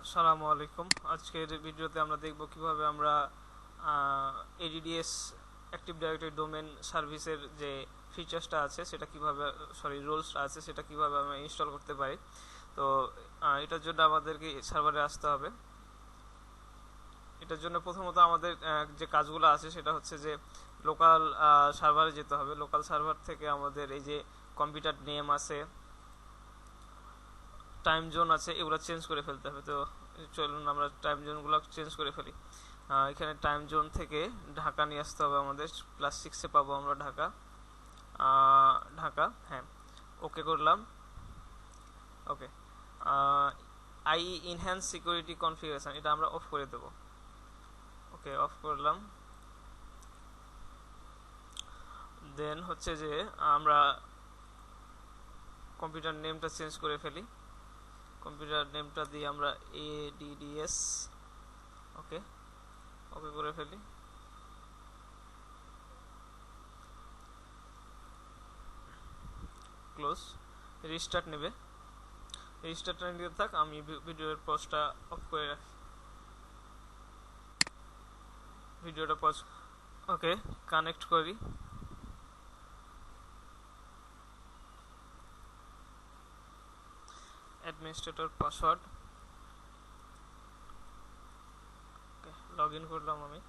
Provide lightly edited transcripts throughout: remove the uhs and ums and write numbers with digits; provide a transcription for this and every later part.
আসসালামু আলাইকুম। আজকের ভিডিওতে আমরা দেখব কিভাবে আমরা এডিডিএস অ্যাক্টিভ ডাইরেক্টরি ডোমেন সার্ভিসের যে ফিচার্সটা আছে সেটা কিভাবে রোলসটা আছে সেটা কিভাবে আমরা ইনস্টল করতে পারি। তো এটার জন্য আমাদেরকে সার্ভারে আসতে হবে। এটার জন্য প্রথমত আমাদের যে কাজগুলো আছে সেটা হচ্ছে যে লোকাল সার্ভারে যেতে হবে। লোকাল সার্ভার থেকে আমাদের এই যে কম্পিউটার নেম আছে, টাইম জোন আছে, এগুলো চেঞ্জ করে ফেলতে হবে। তো চলুন আমরা টাইম জোনগুলো চেঞ্জ করে ফেলি। এখানে টাইম জোন থেকে ঢাকা নিয়ে আসতে হবে আমাদের। +6-এ পাবো আমরা ঢাকা। ঢাকা, হ্যাঁ, ওকে করলাম। ওকে, আই ইনহ্যান্স সিকিউরিটি কনফিগারেশন, এটা আমরা অফ করে দেব। ওকে, অফ করলাম। দেন হচ্ছে যে আমরা কম্পিউটার নেমটা চেঞ্জ করে ফেলি। কম্পিউটার নেমটা দিয়ে আমরা ADDS ওকে ওকে করে ফেলি। ক্লোজ। রিস্টার্ট নেবে, রিস্টার্টটা নিতে থাক, আমি ভিডিওর পজটা অফ করে রাখি। ভিডিওটা পজ। ওকে, কানেক্ট করি। Administrator password, okay, log in করলাম আমি।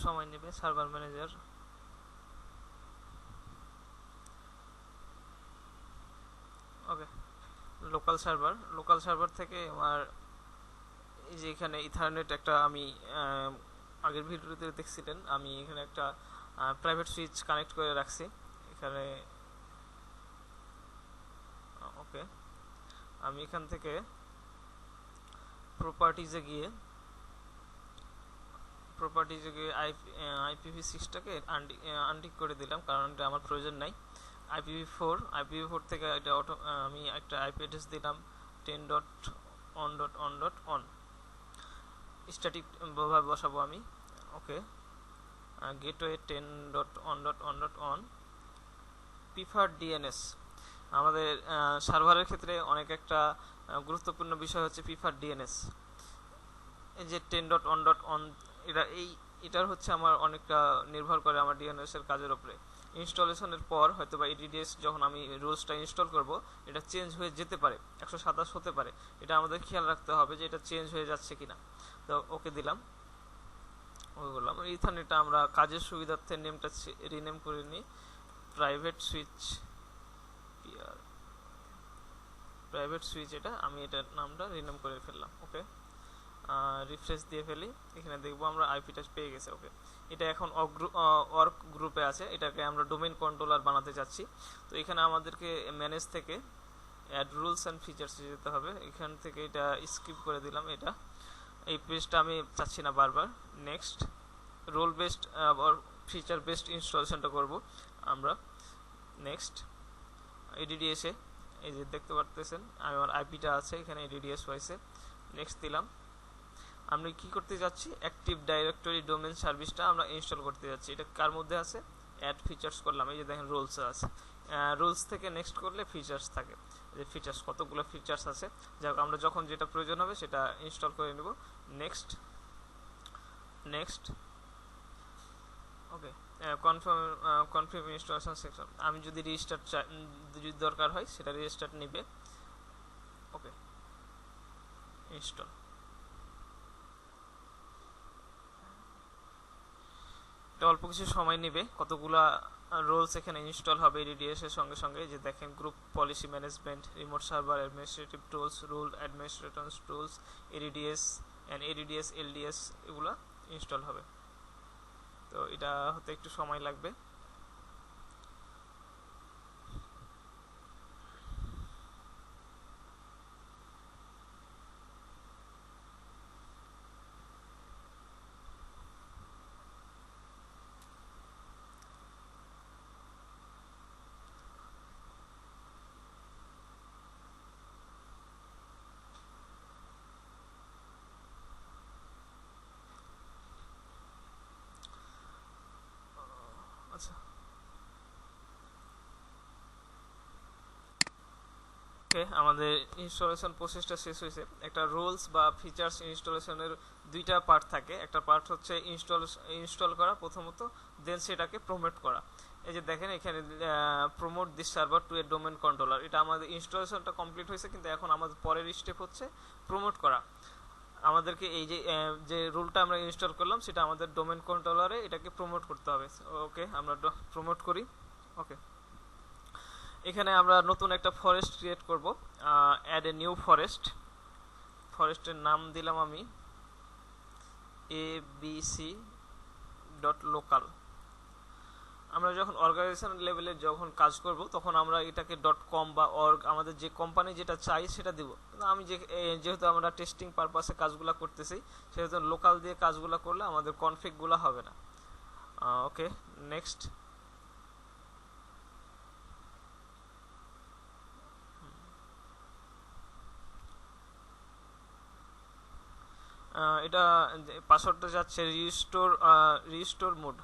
সময় নেবে। সার্ভার ম্যানেজার, ওকে, লোকাল সার্ভার থেকে আমার এই যে এখানে ইথারনেট একটা আমি আগের ভিডিওতে দেখছিলেন, আমি এখানে একটা প্রাইভেট সুইচ কানেক্ট করে রাখছি এখানে। ওকে, আমি এখান থেকে প্রপার্টিজে গিয়ে IPv6টাকে আনটিক করে দিলাম, কারণ এটা আমার প্রয়োজন নাই। IPv4 থেকে এটা আমি একটা আইপি অ্যাড্রেস দিলাম 10.on.on.on, স্ট্যাটিক ভাবে বসাবো আমি। ওকে, গেটওয়ে 10.on.on.on, প্রিফার্ড ডিএনএস। আমাদের সার্ভারের ক্ষেত্রে অনেক একটা গুরুত্বপূর্ণ বিষয় হচ্ছে প্রিফার্ড ডিএনএস। এই যে 10.on.on, এটার হচ্ছে আমার অনেকটা নির্ভর করে আমার ডিএনএস এর কাজের উপরে। ইনস্টলেশনের পর হয়তো বা এডিডিএস যখন আমি রুলসটা ইনস্টল করব, এটা চেঞ্জ হয়ে যেতে পারে, 127 হতে পারে। এটা আমাদের খেয়াল রাখতে হবে যে এটা চেঞ্জ হয়ে যাচ্ছে কিনা। তো ওকে দিলাম, ওকে করলাম। ইথারনেটটা আমরা কাজের সুবিধার্থে নেমটা রিনেম করে নিই, প্রাইভেট সুইচ এটা আমি এটার নামটা রিনেম করে ফেললাম। ওকে, রিফ্রেশ দিয়ে ফেলি। এখানে দেখবো আমরা আইপিটা পেয়ে গেছে। ওকে, এটা এখন ওয়ার্ক গ্রুপে আছে, এটাকে আমরা ডোমেইন কন্ট্রোলার বানাতে যাচ্ছি। তো এখানে আমাদেরকে ম্যানেজ থেকে অ্যাড রুলস অ্যান্ড ফিচার্স যেতে হবে। এখান থেকে এটা স্কিপ করে দিলাম। এই পেজটা আমি চাচ্ছি না বারবার। Next, role based feature based ইনস্টলেশনটা করব আমরা। নেক্সট, এডিডিএসে এই যে দেখতে পারতেছেন আমার আইপিটা আছে এখানে, এডিডিএস হয়েছে। নেক্সট দিলাম। আমরা কি করতে যাচ্ছি, অ্যাক্টিভ ডাইরেক্টরি ডোমেন সার্ভিসটা আমরা ইনস্টল করতে যাচ্ছি। এটা কার মধ্যে আছে, অ্যাড ফিচার্স করলাম। এই যে দেখেন রুলস আছে, রুলস থেকে নেক্সট করলে ফিচার্স থাকে। যে ফিচার্স কতগুলো ফিচার্স আছে, যাক আমরা যখন যেটা প্রয়োজন হবে সেটা ইনস্টল করে নেব। নেক্সট, ওকে, কনফার্ম ইনস্টলেশন সেকশন। আমি যদি রিস্টার্ট যদি দরকার হয় সেটা রিস্টার্ট নিবে। ওকে, ইনস্টল। এটা অল্প কিছু সময় নেবে, কতগুলা রোলস এখানে ইনস্টল হবে এডিডিএস এর সঙ্গে সঙ্গে। যে দেখেন group policy management, remote server administrative tools, rule administrator tools, ADDS LDS, এগুলো ইনস্টল হবে। তো এটা হতে একটু সময় লাগবে। ওকে, আমাদের ইনস্টলেশন প্রসেসটা শেষ হয়েছে। একটা রুলস বা ফিচার্স ইনস্টলেশনের দুইটা পার্ট থাকে। একটা পার্ট হচ্ছে ইনস্টল করা প্রথমত, দেন সেটাকে প্রমোট করা। এই যে দেখেন এখানে promote this server to a domain controller, এটা আমাদের ইনস্টলেশনটা কমপ্লিট হয়েছে, কিন্তু এখন আমাদের পরের স্টেপ হচ্ছে প্রমোট করা। আমাদেরকে এই যে রুলটা আমরা ইনস্টল করলাম সেটা আমাদের ডোমেন কন্ট্রোলারে এটাকে প্রমোট করতে হবে। ওকে, আমরা প্রমোট করি। ওকে, এখানে আমরা নতুন একটা ফরেস্ট ক্রিয়েট করব। Add a new forest. ফরেস্টের নাম দিলাম আমি abc.local। আমরা যখন অর্গানাইজেশন লেভেলে যখন কাজ করব তখন আমরা এটাকে .com বা org আমাদের যে কোম্পানি যেটা চাই সেটা দিব। কিন্তু আমি যেহেতু আমরা টেস্টিং পারপাসে কাজগুলো করতেছি, সেহেতু লোকাল দিয়ে কাজগুলো করলে আমাদের কনফিগগুলো হবে না। ওকে, নেক্সট। এটা পাসওয়ার্ডটা যাচ্ছে রিস্টোর মোড।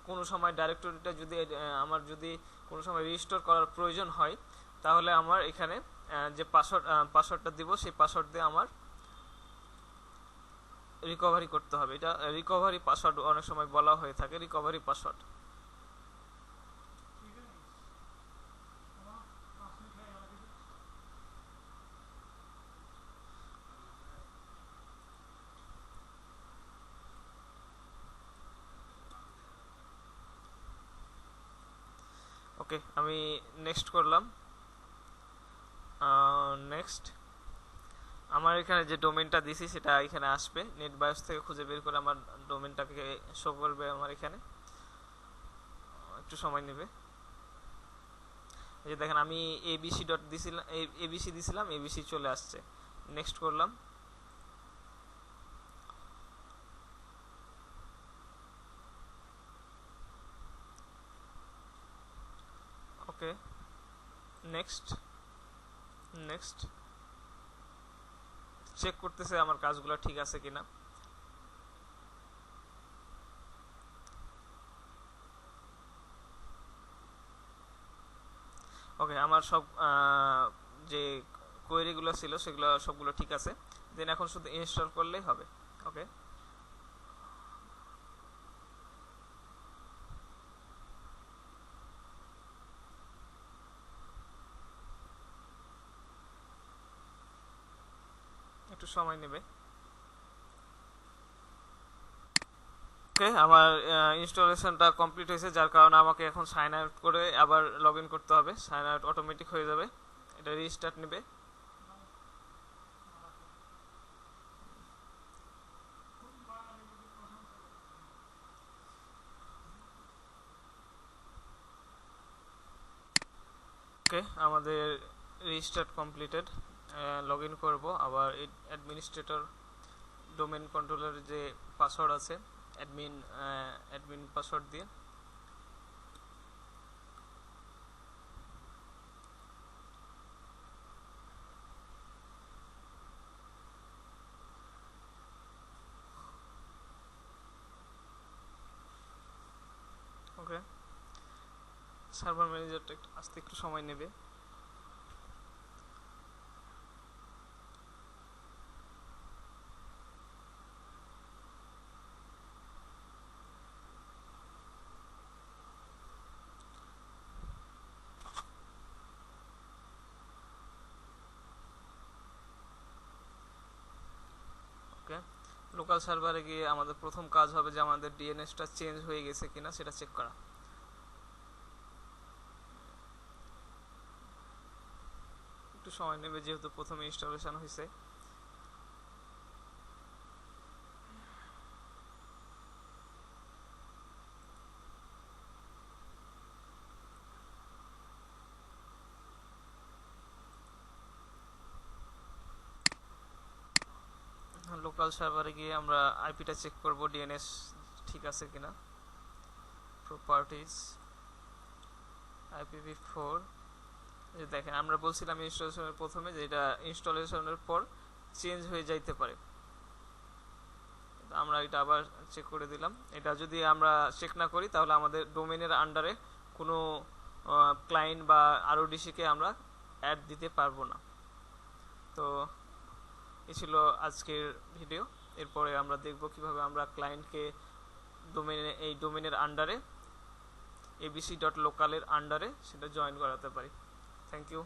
কোনো সময় ডাইরেক্টরিটা যদি আমার যদি কোনো সময় রিস্টোর করার প্রয়োজন হয়, তাহলে আমার এখানে যে পাসওয়ার্ডটা দিব সেই পাসওয়ার্ড দিয়ে আমার রিকভারি করতে হবে। এটা রিকভারি পাসওয়ার্ড অনেক সময় বলা হয়ে থাকে, রিকভারি পাসওয়ার্ড। ওকে, আমি নেক্সট করলাম। নেক্সট, আমার এখানে যে ডোমেনটা দিছি সেটা এখানে আসবে, নেট বায়োস থেকে খুঁজে বের করে আমার ডোমেনটাকে শো করবে আমার এখানে, একটু সময় নেবে। এই যে দেখেন আমি এবিসি দিছিলাম, এবিসি চলে আসছে। নেক্সট করলাম। ওকে, নেক্সট। চেক করতেছে আমার কাজগুলো ঠিক আছে কিনা। ওকে, আমার সব যে কোয়েরিগুলো ছিল সেগুলো সবগুলো ঠিক আছে। দেন এখন শুধু ইনস্টল করলেই হবে। ওকে, একটু সময় নেবে। ওকে, আমার ইনস্টলেশনটা কমপ্লিট হয়েছে, যার কারণে আমাকে এখন সাইন আউট করে আবার লগ ইন করতে হবে। সাইন আউট অটোমেটিক হয়ে যাবে, এটা রিস্টার্ট নেবে। ওকে, আমাদের রিস্টার্ট কমপ্লিটেড। লগ ইন করবো আবার অ্যাডমিনিস্ট্রেটর ডোমেন কন্ট্রোলারের যে পাসওয়ার্ড আছে অ্যাডমিন পাসওয়ার্ড দিয়ে। ওকে, সার্ভার ম্যানেজারটা আসতে একটু সময় নেবে। লোকাল সার্ভারে গিয়ে আমাদের প্রথম কাজ হবে যে আমাদের ডিএনএসটা চেঞ্জ হয়ে গেছে কিনা সেটা চেক করা। একটু সময় নেবে যেহেতু প্রথম ইনস্টলেশন হয়েছে। লোকাল সার্ভারে গিয়ে আমরা আইপিটা চেক করব ডিএনএস ঠিক আছে কিনা। Properties IPv4। এই দেখেন আমরা বলছিলাম ইনস্টলেশনের প্রথমে যে এটা ইনস্টলেশনের পর চেঞ্জ হয়ে যাইতে পারে, আমরা এটা আবার চেক করে দিলাম। এটা যদি আমরা চেক না করি তাহলে আমাদের ডোমেনের আন্ডারে কোনো ক্লায়েন্ট বা RODC কে আমরা অ্যাড দিতে পারবো না। তো এই ছিল আজকের ভিডিও। এরপরে আমরা দেখব কিভাবে আমরা ক্লায়েন্টকে এই ডোমেনের আন্ডারে abc.local এর আন্ডারে সেটা জয়েন করাতে পারি। Thank you.